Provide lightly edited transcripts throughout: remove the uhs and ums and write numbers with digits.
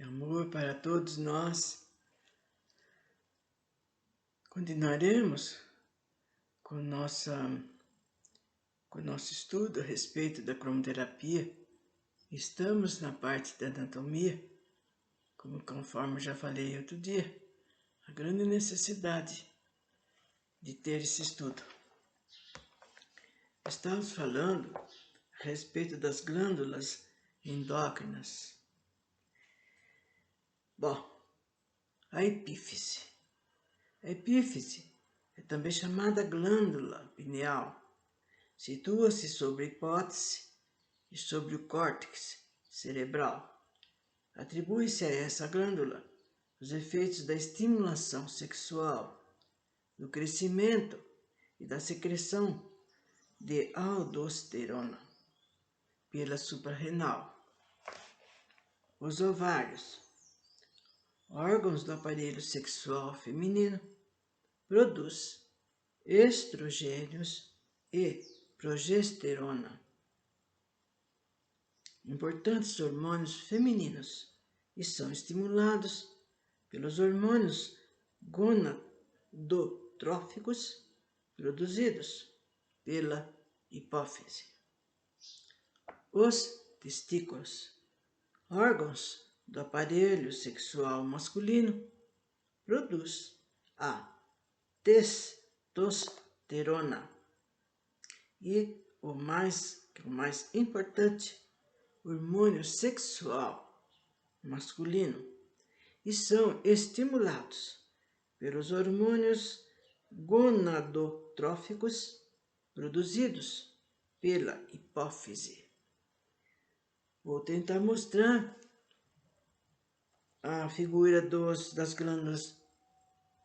e amor para todos nós. Continuaremos com o nosso estudo a respeito da cromoterapia. Estamos na parte da anatomia, conforme já falei outro dia, a grande necessidade de ter esse estudo. Estamos falando a respeito das glândulas endócrinas. Bom, a epífise. A epífise é também chamada glândula pineal. Situa-se sobre a hipófise e sobre o córtex cerebral. Atribui-se a essa glândula os efeitos da estimulação sexual, do crescimento e da secreção de aldosterona pela suprarrenal. Os ovários, órgãos do aparelho sexual feminino, produz estrogênios e progesterona, importantes hormônios femininos, e são estimulados pelos hormônios gonadotróficos produzidos pela hipófise. Os testículos, órgãos do aparelho sexual masculino, produz a testosterona e o mais importante, hormônio sexual masculino, e são estimulados pelos hormônios gonadotróficos produzidos pela hipófise. Vou tentar mostrar a figura das glândulas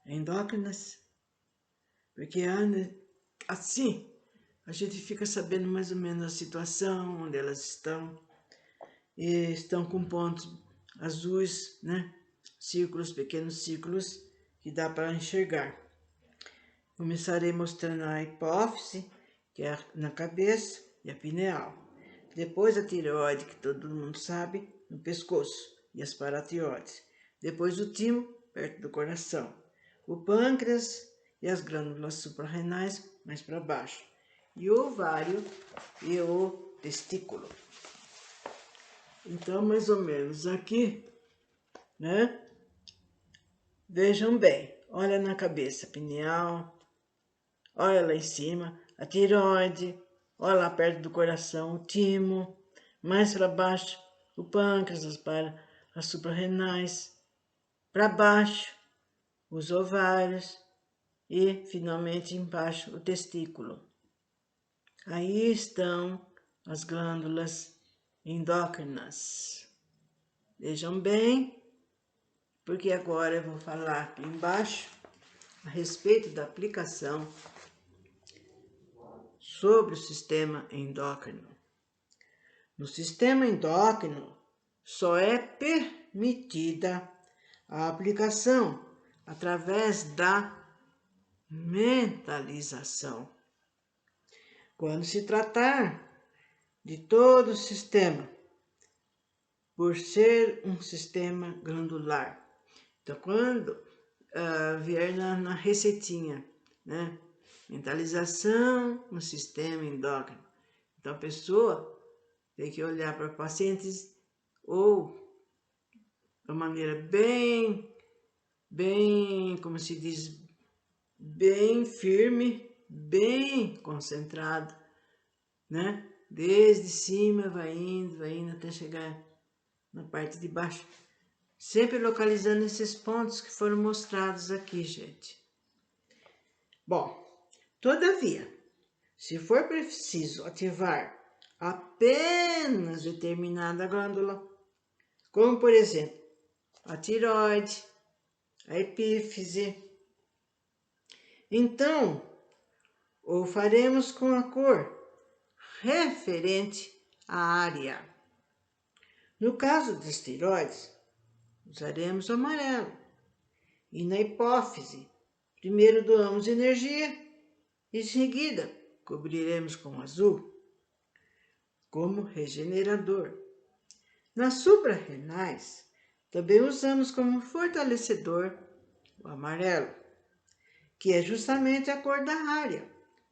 endócrinas, porque assim a gente fica sabendo mais ou menos a situação, onde elas estão, e estão com pontos azuis, né? Círculos, pequenos círculos, que dá para enxergar. Começarei mostrando a hipófise, que é na cabeça, e a pineal. Depois a tireoide, que todo mundo sabe, no pescoço, e as paratireoides. Depois o timo, perto do coração. O pâncreas e as glândulas suprarrenais, mais para baixo. E o ovário e o testículo. Então, mais ou menos aqui, né? Vejam bem, olha na cabeça, pineal, olha lá em cima, a tireoide, olha lá perto do coração, o timo, mais para baixo, o pâncreas, as suprarrenais, para baixo, os ovários e, finalmente, embaixo, o testículo. Aí estão as glândulas endócrinas. Vejam bem, porque agora eu vou falar aqui embaixo a respeito da aplicação sobre o sistema endócrino. No sistema endócrino, só é permitida a aplicação através da mentalização. Quando se tratar de todo o sistema, por ser um sistema glandular. Então, quando vier na receitinha, né? Mentalização no sistema endócrino. Então, a pessoa tem que olhar para pacientes ou de uma maneira bem, como se diz, bem firme, bem concentrado, né? Desde cima vai indo até chegar na parte de baixo. Sempre localizando esses pontos que foram mostrados aqui, gente. Bom, todavia, se for preciso ativar apenas determinada glândula, como por exemplo a tireoide, a epífise, então o faremos com a cor referente à área. No caso das tireoides, usaremos o amarelo. E na hipófise, primeiro doamos energia e em seguida cobriremos com azul, como regenerador. Nas suprarrenais, Também usamos como fortalecedor o amarelo, que é justamente a cor da área,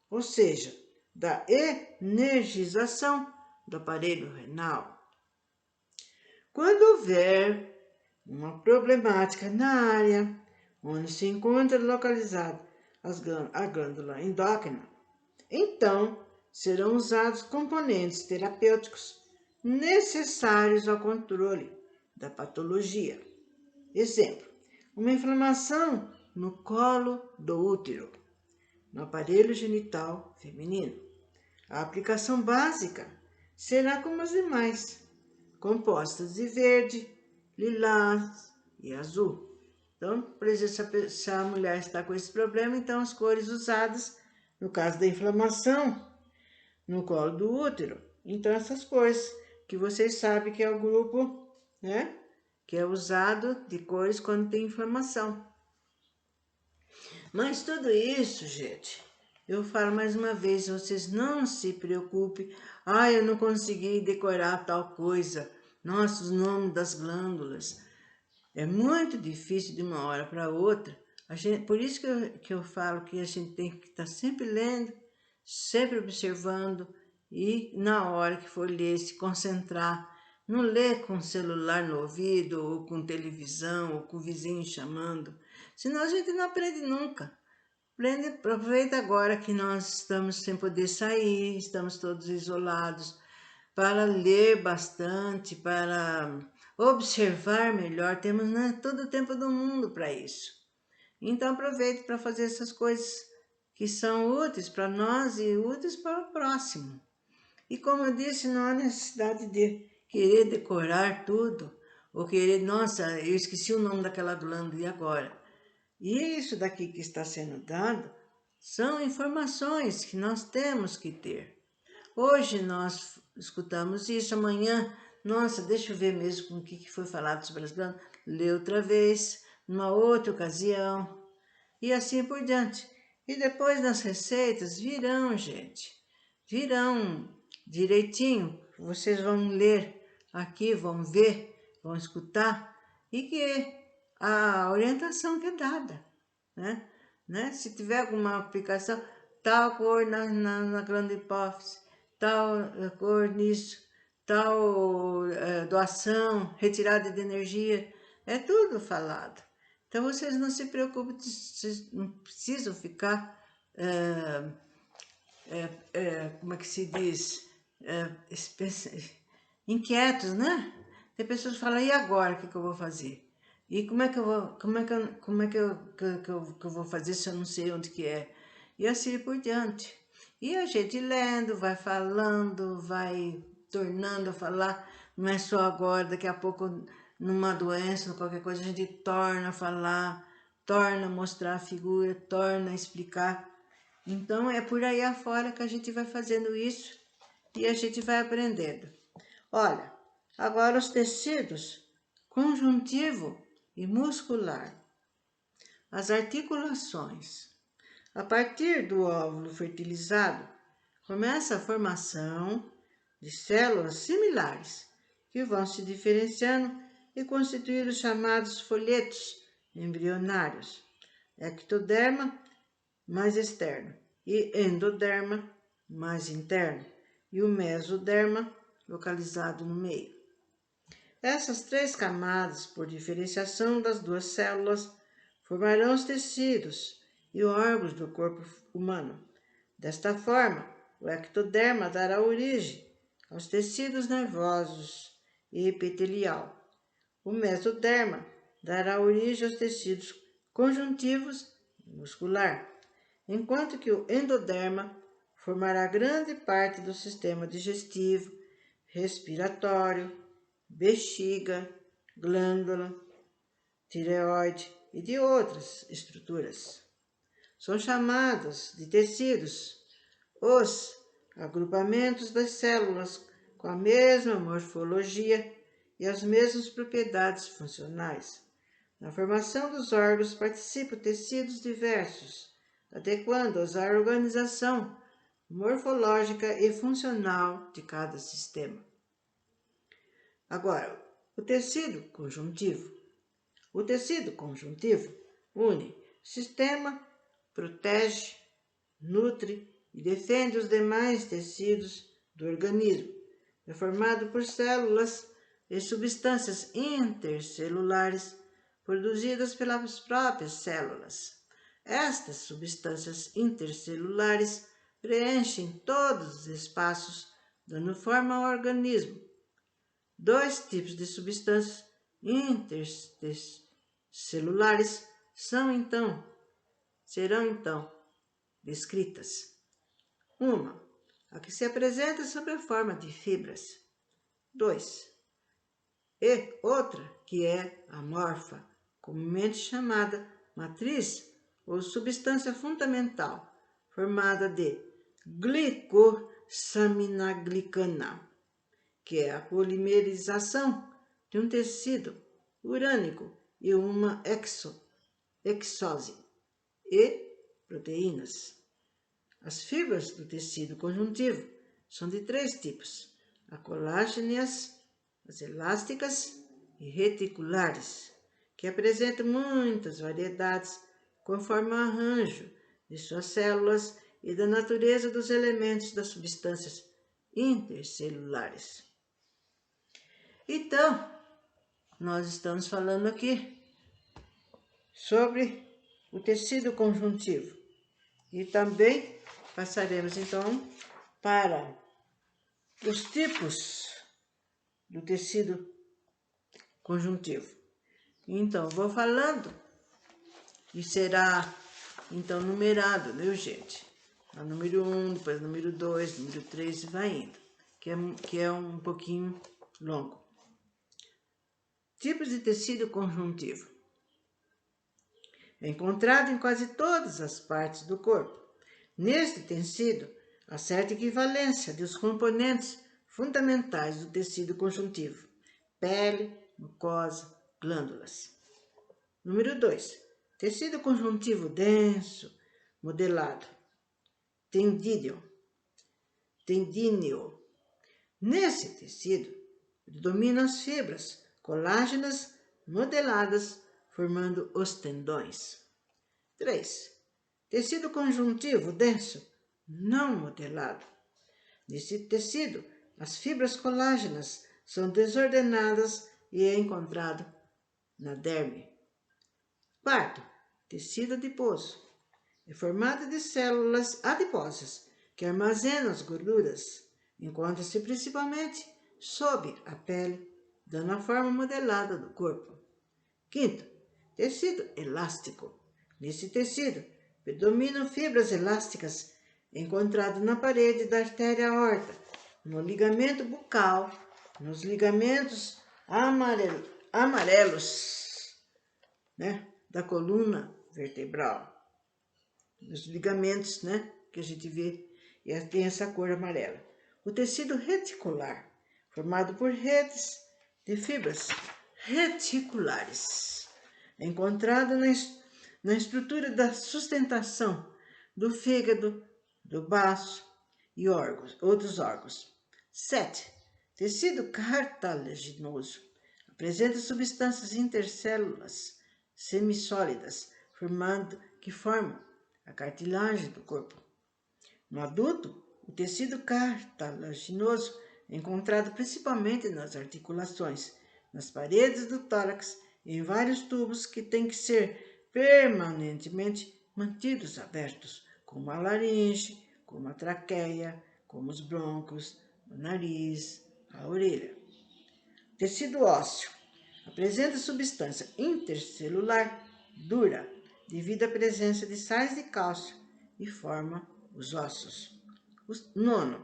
ou seja, da energização do aparelho renal. Quando houver uma problemática na área onde se encontra localizada a glândula endócrina, então serão usados componentes terapêuticos necessários ao controle da patologia. Exemplo, uma inflamação no colo do útero, no aparelho genital feminino. A aplicação básica será como as demais, compostas de verde, lilás e azul. Então, por exemplo, se a mulher está com esse problema, então as cores usadas, no caso da inflamação no colo do útero, então essas cores que vocês sabem que é o grupo, né, que é usado de cores quando tem inflamação. Mas tudo isso, gente, eu falo mais uma vez, vocês não se preocupem. Eu não consegui decorar tal coisa. Nossa, os nomes das glândulas. É muito difícil de uma hora para outra. Por isso que eu falo que a gente tem que estar sempre lendo, sempre observando e na hora que for ler, se concentrar. Não ler com o celular no ouvido, ou com televisão, ou com o vizinho chamando. Senão a gente não aprende nunca. Aproveita agora que nós estamos sem poder sair, estamos todos isolados, para ler bastante, para observar melhor. Temos, né, todo o tempo do mundo para isso. Então aproveite para fazer essas coisas que são úteis para nós e úteis para o próximo. E como eu disse, não há necessidade de querer decorar tudo, ou querer, nossa, eu esqueci o nome daquela glândula, e agora? E isso daqui que está sendo dado são informações que nós temos que ter. Hoje nós escutamos isso, amanhã, nossa, deixa eu ver mesmo com o que foi falado sobre as glândulas, lê outra vez, numa outra ocasião, e assim por diante. E depois nas receitas virão, gente, virão direitinho, vocês vão ler aqui, vão ver, vão escutar, e que a orientação que é dada, né? Se tiver alguma aplicação, tal cor na glândula hipófise, tal cor nisso, tal doação, retirada de energia, é tudo falado. Então vocês não se preocupem, vocês não precisam ficar, como é que se diz, inquietos, né? Tem pessoas que falam, e agora, o que eu vou fazer? E como é que eu vou fazer se eu não sei onde que é? E assim por diante. E a gente lendo, vai falando, vai tornando a falar, não é só agora, daqui a pouco numa doença, qualquer coisa, a gente torna a falar, torna a mostrar a figura, torna a explicar. Então é por aí afora que a gente vai fazendo isso e a gente vai aprendendo. Olha, agora os tecidos conjuntivo e muscular. As articulações. A partir do óvulo fertilizado, começa a formação de células similares, que vão se diferenciando e constituir os chamados folhetos embrionários. Ectoderma mais externo e endoderma mais interno, e o mesoderma localizado no meio. Essas três camadas, por diferenciação das duas células, formarão os tecidos e órgãos do corpo humano. Desta forma, o ectoderma dará origem aos tecidos nervosos e epitelial. O mesoderma dará origem aos tecidos conjuntivos e muscular, enquanto que o endoderma formará grande parte do sistema digestivo, respiratório, bexiga, glândula, tireoide e de outras estruturas. São chamados de tecidos os agrupamentos das células com a mesma morfologia e as mesmas propriedades funcionais. Na formação dos órgãos participam tecidos diversos, adequando-os à organização morfológica e funcional de cada sistema. Agora, O tecido conjuntivo. O tecido conjuntivo une o sistema, protege, nutre e defende os demais tecidos do organismo. É formado por células e substâncias intercelulares produzidas pelas próprias células. Estas substâncias intercelulares preenchem todos os espaços, dando forma ao organismo. Dois tipos de substâncias intercelulares serão então descritas. Uma, a que se apresenta sob a forma de fibras. 2. E outra que é amorfa, comumente chamada matriz ou substância fundamental, formada de glicosaminoglicana, que é a polimerização de um tecido urânico e uma exose e proteínas. As fibras do tecido conjuntivo são de 3 tipos: as colágenas, as elásticas e reticulares, que apresentam muitas variedades conforme o arranjo de suas células e da natureza dos elementos das substâncias intercelulares. Então, nós estamos falando aqui sobre o tecido conjuntivo e também passaremos então para os tipos do tecido conjuntivo. Então, vou falando e será então numerado, viu, gente? O número 1, depois o número 2, número 3 e vai indo, que é um pouquinho longo. Tipos de tecido conjuntivo. É encontrado em quase todas as partes do corpo. Neste tecido, há certa equivalência dos componentes fundamentais do tecido conjuntivo: pele, mucosa, glândulas. Número 2. Tecido conjuntivo denso, modelado. Tendíneo. Nesse tecido, predominam as fibras colágenas modeladas, formando os tendões. 3. Tecido conjuntivo denso, não modelado. Nesse tecido, as fibras colágenas são desordenadas e é encontrado na derme. 4. Tecido adiposo. É formado de células adiposas que armazenam as gorduras. Encontra-se principalmente sob a pele, dando a forma modelada do corpo. 5. Tecido elástico. Nesse tecido, predominam fibras elásticas encontradas na parede da artéria aorta, no ligamento bucal, nos ligamentos amarelos, da coluna vertebral. Nos ligamentos, que a gente vê, e tem essa cor amarela. O tecido reticular, formado por redes de fibras reticulares, é encontrado na estrutura da sustentação do fígado, do baço e outros órgãos. 7. Tecido cartilaginoso. Apresenta substâncias intercélulas semissólidas que formam a cartilagem do corpo. No adulto, o tecido cartilaginoso é encontrado principalmente nas articulações, nas paredes do tórax e em vários tubos que têm que ser permanentemente mantidos abertos, como a laringe, como a traqueia, como os brônquios, o nariz, a orelha. Tecido ósseo. Apresenta substância intercelular dura devido à presença de sais de cálcio e forma os ossos. 9.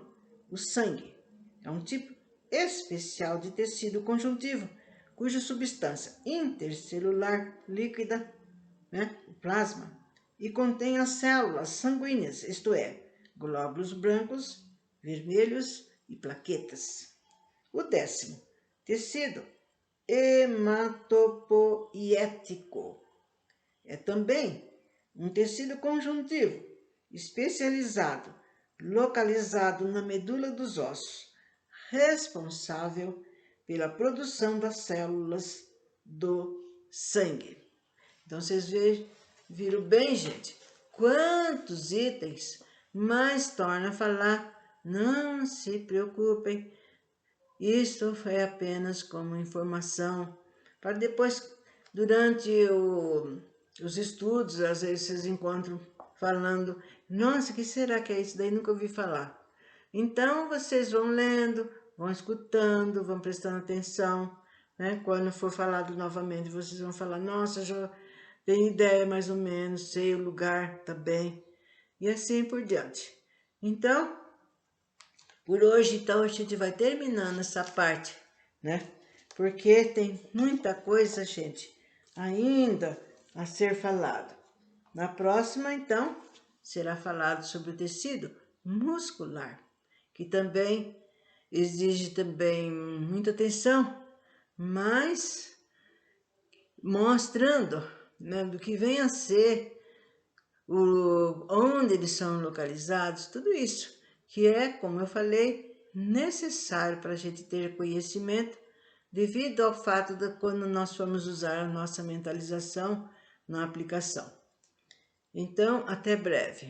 O sangue. É um tipo especial de tecido conjuntivo, cuja substância intercelular líquida, o plasma, e contém as células sanguíneas, isto é, glóbulos brancos, vermelhos e plaquetas. O 10º, tecido hematopoiético. É também um tecido conjuntivo especializado, localizado na medula dos ossos, responsável pela produção das células do sangue. Então, vocês viram bem, gente, quantos itens, mas torna a falar, não se preocupem, isto é apenas como informação, para depois, durante os estudos, às vezes vocês encontram falando, nossa, o que será que é isso daí? Nunca ouvi falar. Então, vocês vão lendo, vão escutando, vão prestando atenção, né? Quando for falado novamente, vocês vão falar, nossa, já tenho ideia mais ou menos, sei o lugar também, e assim por diante. Então, por hoje, então, a gente vai terminando essa parte, né? Porque tem muita coisa, gente, ainda a ser falado. Na próxima, então, será falado sobre o tecido muscular, que também exige também muita atenção, mas mostrando, né, do que vem a ser, onde eles são localizados, tudo isso, que é, como eu falei, necessário para a gente ter conhecimento, devido ao fato de quando nós formos usar a nossa mentalização na aplicação. Então, até breve.